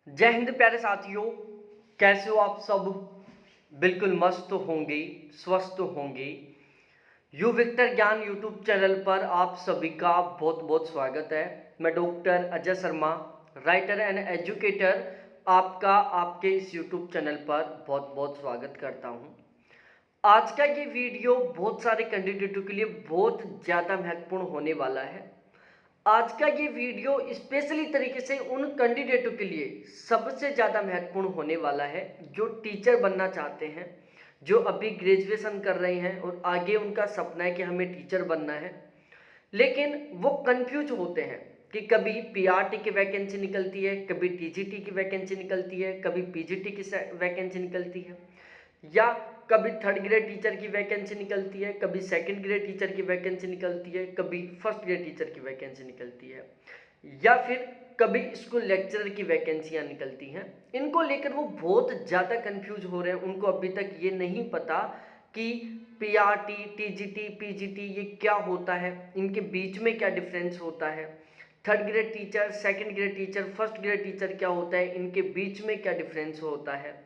जय हिंद प्यारे साथियों। कैसे हो आप सब? बिल्कुल मस्त होंगे, स्वस्थ होंगे। यू विक्टर ज्ञान यूट्यूब चैनल पर आप सभी का बहुत बहुत स्वागत है। मैं doctor Ajay Sharma, writer and educator, आपका आपके इस यूट्यूब चैनल पर बहुत बहुत स्वागत करता हूं। आज का ये वीडियो बहुत सारे कैंडिडेटों के लिए बहुत ज़्यादा महत्वपूर्ण होने वाला है। आज का ये वीडियो स्पेशली तरीके से उन कैंडिडेटों के लिए सबसे ज़्यादा महत्वपूर्ण होने वाला है जो टीचर बनना चाहते हैं, जो अभी ग्रेजुएशन कर रहे हैं और आगे उनका सपना है कि हमें टीचर बनना है, लेकिन वो कंफ्यूज होते हैं कि कभी पीआरटी की वैकेंसी निकलती है, कभी टीजीटी की वैकेंसी निकलती है, कभी पीजीटी की वैकेंसी निकलती है, या कभी थर्ड ग्रेड टीचर की वैकेंसी निकलती है, कभी सेकंड ग्रेड टीचर की वैकेंसी निकलती है, कभी फर्स्ट ग्रेड टीचर की वैकेंसी निकलती है, या फिर कभी स्कूल लेक्चरर की वैकेंसियां निकलती हैं। इनको लेकर वो बहुत ज़्यादा कंफ्यूज हो रहे हैं। उनको अभी तक ये नहीं पता कि पीआरटी, टीजीटी, पीजीटी ये क्या होता है, इनके बीच में क्या डिफरेंस होता है, third grade teacher, second grade teacher, first grade teacher क्या होता है, इनके बीच में क्या डिफरेंस होता है।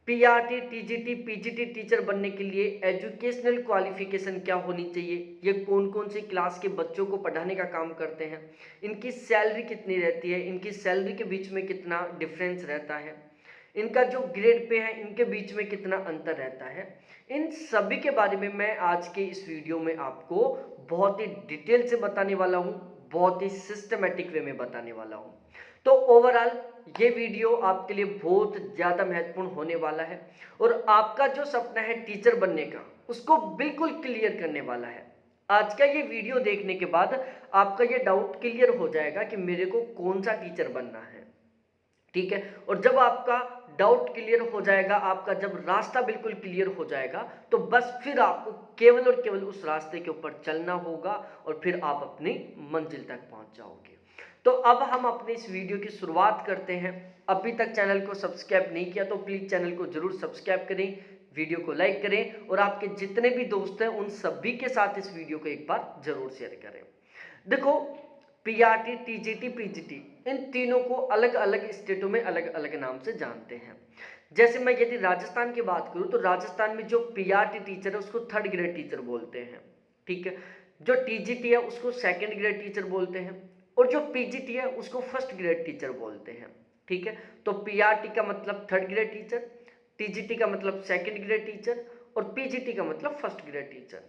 पीआरटी, टीजीटी, पीजीटी टीचर बनने के लिए एजुकेशनल क्वालिफिकेशन क्या होनी चाहिए, ये कौन कौन सी क्लास के बच्चों को पढ़ाने का काम करते हैं, इनकी सैलरी कितनी रहती है, इनकी सैलरी के बीच में कितना डिफरेंस रहता है, इनका जो ग्रेड पे है इनके बीच में कितना अंतर रहता है, इन सभी के बारे में मैं आज के इस वीडियो में आपको बहुत ही डिटेल से बताने वाला हूँ, बहुत ही सिस्टमेटिक वे में बताने वाला हूँ। तो ओवरऑल ये वीडियो आपके लिए बहुत ज़्यादा महत्वपूर्ण होने वाला है और आपका जो सपना है टीचर बनने का उसको बिल्कुल क्लियर करने वाला है। आज का ये वीडियो देखने के बाद आपका ये डाउट क्लियर हो जाएगा कि मेरे को कौन सा टीचर बनना है। ठीक है, और जब आपका डाउट क्लियर हो जाएगा, आपका जब रास्ता बिल्कुल क्लियर हो जाएगा, तो बस फिर आपको केवल और केवल उस रास्ते के ऊपर चलना होगा और फिर आप अपनी मंजिल तक पहुंच जाओगे। तो अब हम अपने इस वीडियो की शुरुआत करते हैं। अभी तक चैनल को सब्सक्राइब नहीं किया तो प्लीज़ चैनल को जरूर सब्सक्राइब करें, वीडियो को लाइक करें और आपके जितने भी दोस्त हैं उन सभी के साथ इस वीडियो को एक बार जरूर शेयर करें। देखो, पीआरटी, टीजीटी, पीजीटी इन तीनों को अलग अलग स्टेटों में अलग अलग नाम से जानते हैं। जैसे मैं यदि राजस्थान की बात करूं तो राजस्थान में जो पीआरटी टीचर है उसको थर्ड ग्रेड टीचर बोलते हैं। ठीक है, जो टीजीटी है उसको सेकंड ग्रेड टीचर बोलते हैं और जो पीजीटी है उसको फर्स्ट ग्रेड टीचर बोलते हैं। ठीक है, तो पीआरटी का मतलब थर्ड ग्रेड टीचर, टीजीटी का मतलब सेकंड ग्रेड टीचर और पीजीटी का मतलब फर्स्ट ग्रेड टीचर।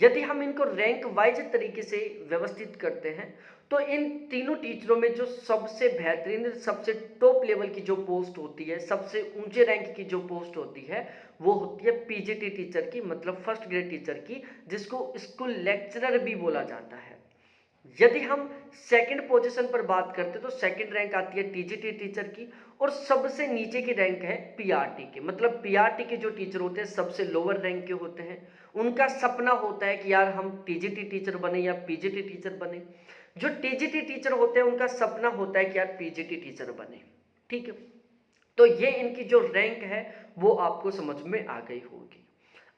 यदि हम इनको रैंक वाइज तरीके से व्यवस्थित करते हैं तो इन तीनों टीचरों में जो सबसे बेहतरीन, सबसे टॉप लेवल की जो पोस्ट होती है, सबसे ऊंचे रैंक की जो पोस्ट होती है, वो होती है पीजीटी टीचर की, मतलब फर्स्ट ग्रेड टीचर की, जिसको स्कूल लेक्चरर भी बोला जाता है। यदि हम सेकंड पोजीशन पर बात करते तो सेकंड रैंक आती है टीजीटी टीचर की और सबसे नीचे की रैंक है पीआरटी की। मतलब पीआरटी के जो टीचर होते हैं सबसे लोअर रैंक के होते हैं, उनका सपना होता है कि यार हम टीजीटी टीचर बने या पीजीटी टीचर बने। जो टीजीटी टीचर होते हैं उनका सपना होता है कि यार पीजीटी टीचर बने। ठीक है, तो ये इनकी जो रैंक है वो आपको समझ में आ गई होगी।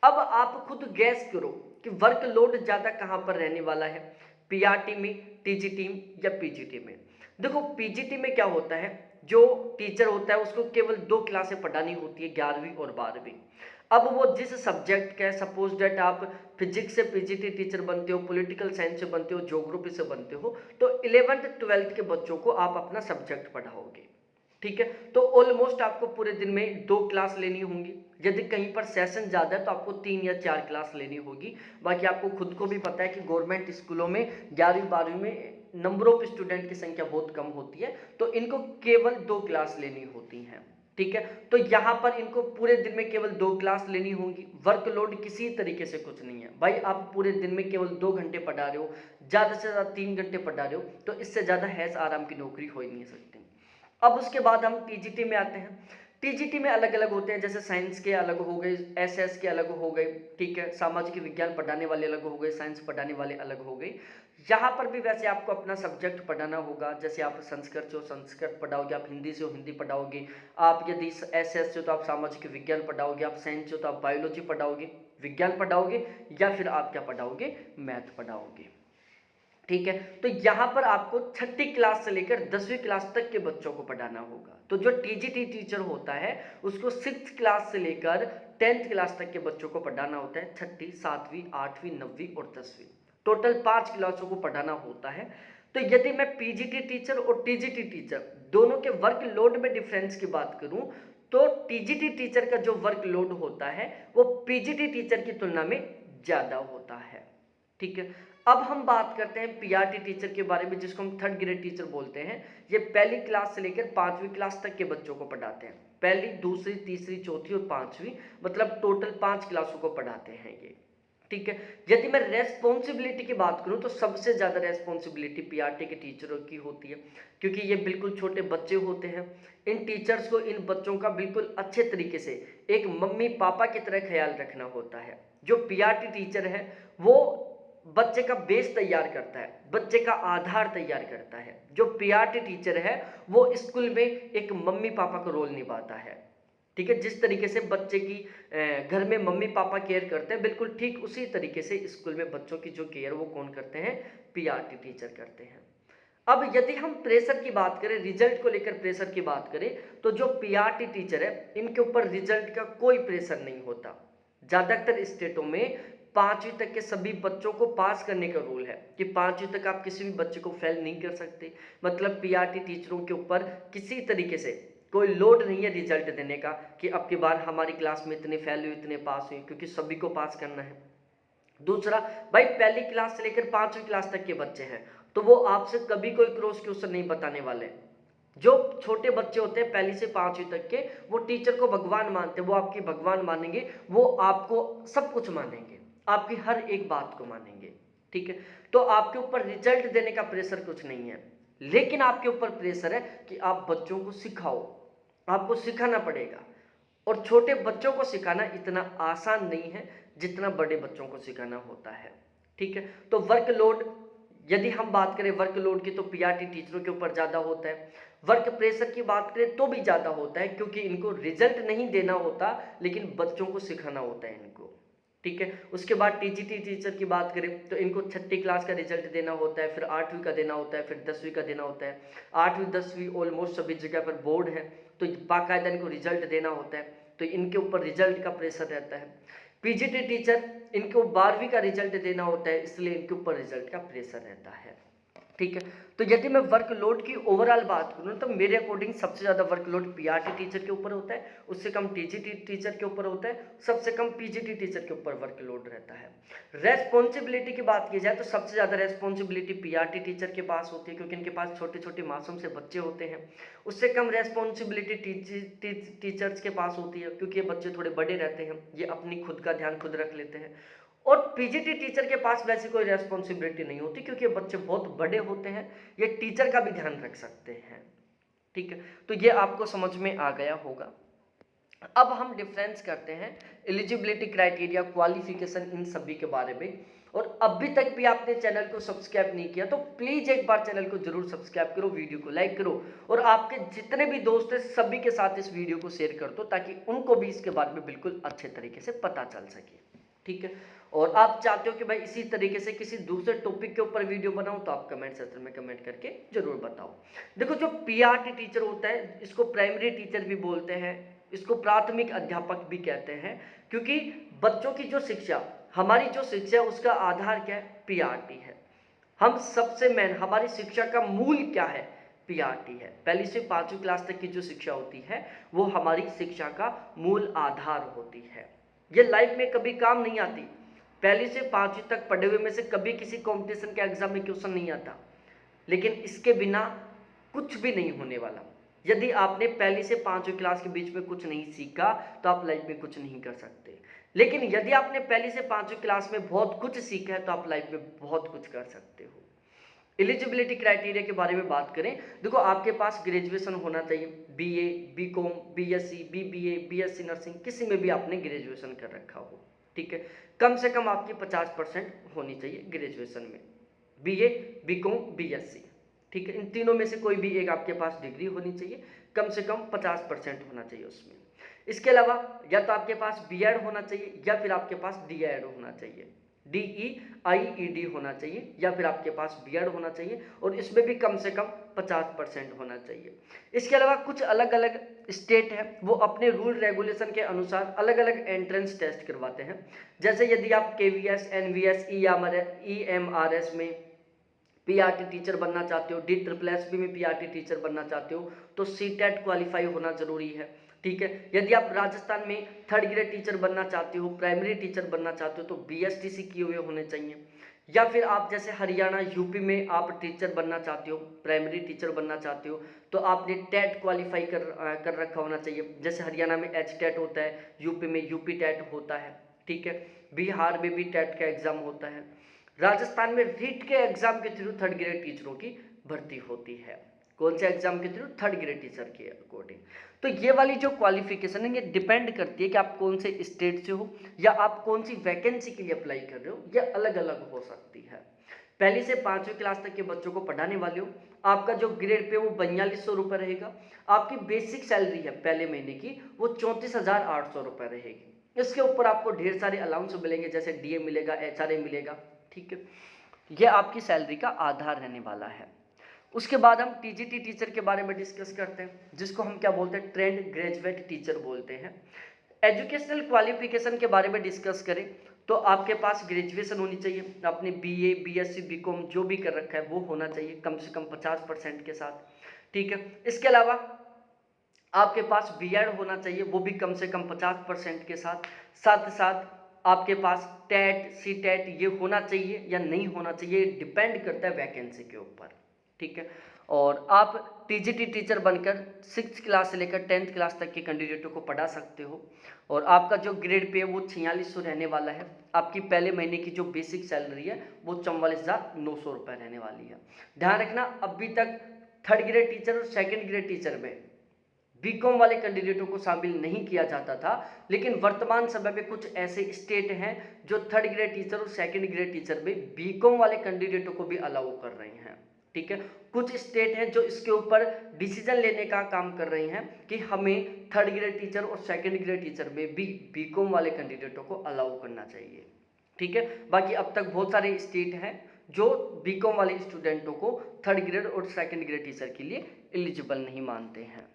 अब आप खुद गैस करो कि वर्कलोड ज़्यादा कहाँ पर रहने वाला है, पीआरटी में, टीजीटी या पीजीटी में। देखो, पीजीटी में क्या होता है, जो टीचर होता है उसको केवल 2 क्लासें पढ़ानी होती है, 11वीं और 12वीं। अब वो जिस सब्जेक्ट का है, सपोज डेट आप फिजिक्स से पीजीटी टीचर बनते हो, पॉलिटिकल साइंस से बनते हो, ज्योग्राफी से बनते हो, तो 11th 12th के बच्चों को आप अपना सब्जेक्ट पढ़ाओगे। ठीक है, तो ऑलमोस्ट आपको पूरे दिन में 2 क्लास लेनी होंगी। यदि कहीं पर सेशन ज़्यादा है तो आपको 3 या 4 क्लास लेनी होगी। बाकी आपको खुद को भी पता है कि गवर्नमेंट स्कूलों में 11वीं 12वीं में नंबर ऑफ स्टूडेंट की संख्या बहुत कम होती है, तो इनको केवल 2 क्लास लेनी होती हैं। ठीक है, तो यहाँ पर इनको पूरे दिन में केवल 2 क्लास लेनी होंगी। वर्कलोड किसी तरीके से कुछ नहीं है भाई, आप पूरे दिन में केवल 2 घंटे पढ़ा रहे हो, ज़्यादा से ज़्यादा 3 घंटे पढ़ा रहे हो, तो इससे ज़्यादा हैस आराम की नौकरी हो ही नहीं सकती। अब उसके बाद हम टीजीटी में आते हैं। टीजीटी में अलग अलग होते हैं, जैसे साइंस के अलग हो गए, एसएस के अलग हो गए। ठीक है, सामाजिक विज्ञान पढ़ाने वाले अलग हो गए, साइंस पढ़ाने वाले अलग हो गए। यहाँ पर भी वैसे आपको अपना सब्जेक्ट पढ़ाना होगा। जैसे आप संस्कृत से हो संस्कृत पढ़ाओगे, आप हिंदी से हो हिंदी पढ़ाओगे, आप यदि एसएस से हो तो आप सामाजिक विज्ञान पढ़ाओगे, आप साइंस से हो तो आप बायोलॉजी पढ़ाओगे, विज्ञान पढ़ाओगे, या फिर आप क्या पढ़ाओगे, मैथ पढ़ाओगे। ठीक है। तो यहाँ पर आपको छठी क्लास से लेकर 10वीं क्लास तक के बच्चों को पढ़ाना होगा। तो जो टीजीटी टीचर होता है उसको 6th क्लास से लेकर 10th क्लास तक के बच्चों को पढ़ाना होता है, छठी, 7वीं, 8वीं, 9वीं और 10वीं, टोटल 5 क्लासों को पढ़ाना होता है। तो यदि मैं पीजीटी टीचर और टीजीटी टीचर दोनों के वर्कलोड में डिफरेंस की बात करूं तो टीजीटी टीचर का जो वर्कलोड होता है वो पीजीटी टीचर की तुलना में ज़्यादा होता है। ठीक है। अब हम बात करते हैं पीआरटी टीचर के बारे में, जिसको हम 3rd ग्रेड टीचर बोलते हैं। ये पहली क्लास से लेकर 5वीं क्लास तक के बच्चों को पढ़ाते हैं, पहली, दूसरी, तीसरी, चौथी और 5वीं, मतलब टोटल 5 क्लासों को पढ़ाते हैं ये। ठीक है। यदि मैं रेस्पॉन्सिबिलिटी की बात करूं तो सबसे ज़्यादा रेस्पॉन्सिबिलिटी पीआरटी के टीचरों की होती है, क्योंकि ये बिल्कुल छोटे बच्चे होते हैं। इन टीचर्स को इन बच्चों का बिल्कुल अच्छे तरीके से एक मम्मी पापा की तरह ख्याल रखना होता है। जो पीआरटी टीचर है वो बच्चे का बेस तैयार करता है, बच्चे का आधार तैयार करता है। जो पीआरटी टीचर है वो स्कूल में एक मम्मी पापा का रोल निभाता है। ठीक है। जिस तरीके से बच्चे की घर में मम्मी पापा केयर करते हैं, बिल्कुल ठीक उसी तरीके से स्कूल में बच्चों की जो केयर वो कौन करते हैं, पीआरटी टीचर करते हैं। अब यदि हम प्रेशर की बात करें, रिजल्ट को लेकर प्रेशर की बात करें, तो जो पीआरटी टीचर है इनके ऊपर रिजल्ट का कोई प्रेशर नहीं होता। ज़्यादातर स्टेटों में 5वीं तक के सभी बच्चों को पास करने का रूल है कि 5वीं तक आप किसी भी बच्चे को फेल नहीं कर सकते। मतलब पीआरटी टीचरों के ऊपर किसी तरीके से कोई लोड नहीं है रिजल्ट देने का कि अब की बार हमारी क्लास में इतने फेल हुए, इतने पास हुए, क्योंकि सभी को पास करना है। दूसरा, भाई पहली क्लास से लेकर 5वीं क्लास तक के बच्चे हैं तो वो आपसे कभी कोई क्रॉस क्वेश्चन नहीं बताने वाले। जो छोटे बच्चे होते हैं पहली से 5वीं तक के, वो टीचर को भगवान मानते हैं, वो आपकी भगवान मानेंगे, वो आपको सब कुछ मानेंगे, आपकी हर एक बात को मानेंगे। ठीक है। तो आपके ऊपर रिजल्ट देने का प्रेशर कुछ नहीं है, लेकिन आपके ऊपर प्रेशर है कि आप बच्चों को सिखाओ, आपको सिखाना पड़ेगा। और छोटे बच्चों को सिखाना इतना आसान नहीं है जितना बड़े बच्चों को सिखाना होता है। ठीक है। तो वर्कलोड, यदि हम बात करें वर्कलोड की, तो पीआरटी टीचरों के ऊपर ज़्यादा होता है। वर्क प्रेशर की बात करें तो भी ज़्यादा होता है, क्योंकि इनको रिजल्ट नहीं देना होता लेकिन बच्चों को सिखाना होता है इनको। ठीक है। उसके बाद टीजीटी टीचर की बात करें तो इनको छठी क्लास का रिजल्ट देना होता है, फिर 8वीं का देना होता है, फिर 10वीं का देना होता है। 8वीं 10वीं ऑलमोस्ट सभी जगह पर बोर्ड है तो बाकायदा इनको रिजल्ट देना होता है, तो इनके ऊपर रिजल्ट का प्रेशर रहता है। पीजीटी टीचर, इनको 12वीं का रिजल्ट देना होता है, इसलिए इनके ऊपर रिजल्ट का प्रेशर रहता है। ठीक है। तो यदि मैं वर्कलोड की ओवरऑल बात करूं तो मेरे अकॉर्डिंग सबसे ज़्यादा वर्कलोड पीआरटी टीचर के ऊपर होता है, उससे कम टीजीटी टीचर के ऊपर होता है, सबसे कम पीजीटी टीचर के ऊपर वर्कलोड रहता है। रेस्पॉन्सिबिलिटी की बात की जाए तो सबसे ज़्यादा रेस्पॉन्सिबिलिटी पीआरटी टीचर के पास होती है, क्योंकि इनके पास छोटे छोटे मासूम से बच्चे होते हैं। उससे कम रेस्पॉन्सिबिलिटी टीचर्स के पास होती है, क्योंकि ये बच्चे थोड़े बड़े रहते हैं, ये अपनी खुद का ध्यान खुद रख लेते हैं। और पीजीटी टीचर के पास वैसी कोई रेस्पॉन्सिबिलिटी नहीं होती, क्योंकि ये बच्चे बहुत बड़े होते हैं, ये टीचर का भी ध्यान रख सकते हैं। ठीक है। तो ये आपको समझ में आ गया होगा। अब हम डिफरेंस करते हैं एलिजिबिलिटी क्राइटेरिया, क्वालिफिकेशन, इन सभी के बारे में। और अभी तक भी आपने चैनल को सब्सक्राइब नहीं किया तो प्लीज़ एक बार चैनल को जरूर सब्सक्राइब करो, वीडियो को लाइक करो और आपके जितने भी दोस्त हैं सभी के साथ इस वीडियो को शेयर कर दो, ताकि उनको भी इसके बारे में बिल्कुल अच्छे तरीके से पता चल सके। ठीक है। और आप चाहते हो कि भाई इसी तरीके से किसी दूसरे टॉपिक के ऊपर वीडियो बनाऊं तो आप कमेंट सेक्शन में कमेंट करके जरूर बताओ। देखो, जो पीआरटी टीचर होता है इसको प्राइमरी टीचर भी बोलते हैं, इसको प्राथमिक अध्यापक भी कहते हैं, क्योंकि बच्चों की जो शिक्षा, हमारी जो शिक्षा है उसका आधार क्या है, पीआरटी है। हम सबसे मेन, हमारी शिक्षा का मूल क्या है, पीआरटी है। पहली से 5वीं क्लास तक की जो शिक्षा होती है वो हमारी शिक्षा का मूल आधार होती है। ये लाइफ में कभी काम नहीं आती। पहली से 5वीं तक पढ़े हुए में से कभी किसी कंपटीशन के एग्जाम में क्वेश्चन नहीं आता, लेकिन इसके बिना कुछ भी नहीं होने वाला। यदि आपने पहली से 5वीं क्लास के बीच में कुछ नहीं सीखा तो आप लाइफ में कुछ नहीं कर सकते, लेकिन यदि आपने पहली से 5वीं क्लास में बहुत कुछ सीखा है तो आप लाइफ में बहुत कुछ कर सकते हो। एलिजिबिलिटी क्राइटेरिया के बारे में बात करें, देखो आपके पास ग्रेजुएशन होना चाहिए, BA, BCom, BSc, BBA, BSc nursing, किसी में भी आपने ग्रेजुएशन कर रखा हो। ठीक है। कम से कम आपकी 50% होनी चाहिए ग्रेजुएशन में, बीए, बीकॉम, बीएससी। ठीक है। इन तीनों में से कोई भी एक आपके पास डिग्री होनी चाहिए, कम से कम 50% होना चाहिए उसमें। इसके अलावा या तो आपके पास बीएड होना चाहिए या फिर आपके पास डीएड होना चाहिए। DEIED होना चाहिए, या फिर आपके पास B.Ed होना चाहिए, और इसमें भी कम से कम 50% होना चाहिए। इसके अलावा कुछ अलग अलग स्टेट हैं, वो अपने रूल रेगुलेशन के अनुसार अलग अलग एंट्रेंस टेस्ट करवाते हैं। जैसे यदि आप KVS, NVS, EMRS में PRT टीचर बनना चाहते हो, DSSB में PRT टीचर बनना चाहते हो, तो CTET क्वालिफाई होना जरूरी है। ठीक है, यदि आप राजस्थान में 3rd ग्रेड टीचर बनना चाहते हो, प्राइमरी टीचर बनना चाहते हो, तो BSTC किए हुए होने चाहिए। या फिर आप जैसे हरियाणा, यूपी में आप टीचर बनना चाहते हो, प्राइमरी टीचर बनना चाहते हो, तो आपने टेट क्वालिफाई कर रखा होना चाहिए। जैसे हरियाणा में HTET होता है, यूपी में UP टेट होता है। ठीक है, बिहार में भी टेट का एग्जाम होता है। राजस्थान में रीट के एग्जाम के थ्रू 3rd ग्रेड टीचरों की भर्ती होती है। कौन से एग्जाम के थ्रू? 3rd ग्रेड टीचर के अकॉर्डिंग। तो ये वाली जो क्वालिफिकेशन है, ये डिपेंड करती है कि आप कौन से स्टेट से हो या आप कौन सी वैकेंसी के लिए अप्लाई कर रहे हो, ये अलग अलग हो सकती है। पहली से 5वीं क्लास तक के बच्चों को पढ़ाने वाले हो, आपका जो ग्रेड पे वो 4200 रुपये रहेगा। आपकी बेसिक सैलरी है पहले महीने की, वो 34,800 रुपये रहेगी। इसके ऊपर आपको ढेर सारे अलाउंस मिलेंगे, जैसे DA मिलेगा, HRA मिलेगा। ठीक है, ये आपकी सैलरी का आधार रहने वाला है। उसके बाद हम TGT टीचर के बारे में डिस्कस करते हैं, जिसको हम क्या बोलते हैं? ट्रेंड ग्रेजुएट टीचर बोलते हैं। एजुकेशनल क्वालिफिकेशन के बारे में डिस्कस करें तो आपके पास ग्रेजुएशन होनी चाहिए, आपने BA, BSc, BCom जो भी कर रखा है वो होना चाहिए कम से कम 50% के साथ। ठीक है, इसके अलावा आपके पास B.Ed होना चाहिए, वो भी कम से कम 50% के साथ। साथ साथ आपके पास टेट, CTET ये होना चाहिए या नहीं होना चाहिए, डिपेंड करता है वैकेंसी के ऊपर। ठीक है, और आप TGT टीचर बनकर 6th क्लास से लेकर 10th क्लास तक के कैंडिडेटों को पढ़ा सकते हो, और आपका जो ग्रेड पे है वो 4600 रहने वाला है। आपकी पहले महीने की जो बेसिक सैलरी है वो 44,900 रुपये रहने वाली है। ध्यान रखना, अभी तक 3rd ग्रेड टीचर और 2nd ग्रेड टीचर में BCom वाले कैंडिडेटों को शामिल नहीं किया जाता था, लेकिन वर्तमान समय में कुछ ऐसे स्टेट हैं जो 3rd ग्रेड टीचर और 2nd ग्रेड टीचर में BCom वाले कैंडिडेटों को भी अलाउ कर रहे हैं। ठीक है, कुछ स्टेट हैं जो इसके ऊपर डिसीजन लेने का काम कर रही हैं कि हमें 3rd ग्रेड टीचर और 2nd ग्रेड टीचर में भी BCom वाले कैंडिडेटों को अलाउ करना चाहिए। ठीक है, बाकी अब तक बहुत सारे स्टेट हैं जो BCom वाले स्टूडेंटों को 3rd ग्रेड और 2nd ग्रेड टीचर के लिए एलिजिबल नहीं मानते हैं।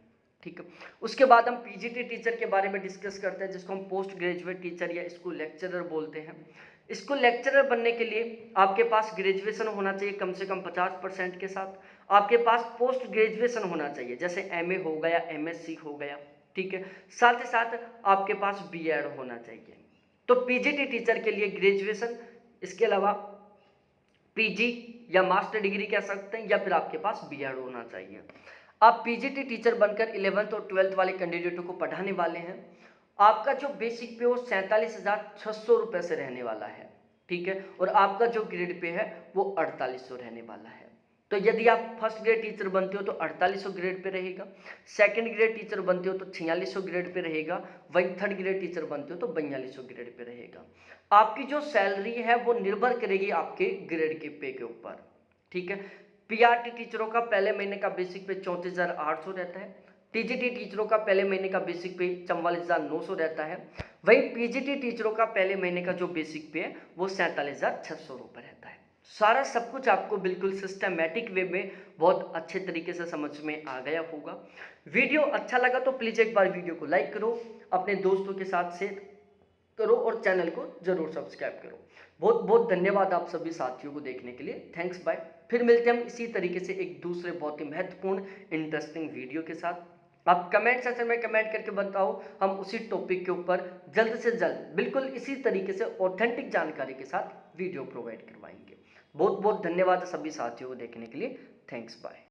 ठीक है, उसके बाद हम PGT टीचर के बारे में डिस्कस करते हैं, जिसको हम पोस्ट ग्रेजुएट टीचर या स्कूल लेक्चरर बोलते हैं। स्कूल लेक्चरर बनने के लिए आपके पास ग्रेजुएशन होना चाहिए कम से कम 50% के साथ। आपके पास पोस्ट ग्रेजुएशन होना चाहिए, जैसे MA हो गया, MSc हो गया। ठीक है, साथ ही साथ आपके पास B.Ed होना चाहिए। तो PGT टीचर के लिए ग्रेजुएशन, इसके अलावा PG या मास्टर डिग्री कह सकते हैं, या फिर आपके पास B.Ed होना चाहिए। आप PGT टीचर बनकर 11th और 12th वाले कैंडिडेटों को पढ़ाने वाले हैं। आपका जो बेसिक पे वो 47,600 रुपये से रहने वाला है। ठीक है, और आपका जो ग्रेड पे है वो 4800 रहने वाला है। तो यदि आप 1st ग्रेड टीचर बनते हो तो 4800 ग्रेड पे रहेगा, 2nd ग्रेड टीचर बनते हो तो 4600 ग्रेड पे रहेगा, वहीं 3rd ग्रेड टीचर बनते हो तो 4200 ग्रेड पे रहेगा। आपकी जो सैलरी है वो निर्भर करेगी आपके ग्रेड के पे के ऊपर। ठीक है, PRT टीचरों का पहले महीने का बेसिक पे 34,800 रहता है, TGT टीचरों का पहले महीने का बेसिक पे 44,900 रहता है, वहीं PGT टीचरों का पहले महीने का जो बेसिक पे है वो 47,600 रुपये रहता है। सारा सब कुछ आपको बिल्कुल सिस्टमैटिक वे में बहुत अच्छे तरीके से समझ में आ गया होगा। वीडियो अच्छा लगा तो प्लीज़ एक बार वीडियो को लाइक करो, अपने दोस्तों के साथ शेयर करो और चैनल को जरूर सब्सक्राइब करो। बहुत बहुत धन्यवाद आप सभी साथियों को देखने के लिए। Thanks, bye. फिर मिलते हैं हम इसी तरीके से एक दूसरे बहुत ही महत्वपूर्ण इंटरेस्टिंग वीडियो के साथ। आप कमेंट सेक्शन में कमेंट करके बताओ, हम उसी टॉपिक के ऊपर जल्द से जल्द बिल्कुल इसी तरीके से ऑथेंटिक जानकारी के साथ वीडियो प्रोवाइड करवाएंगे। बहुत बहुत धन्यवाद सभी साथियों को देखने के लिए। Thanks, bye.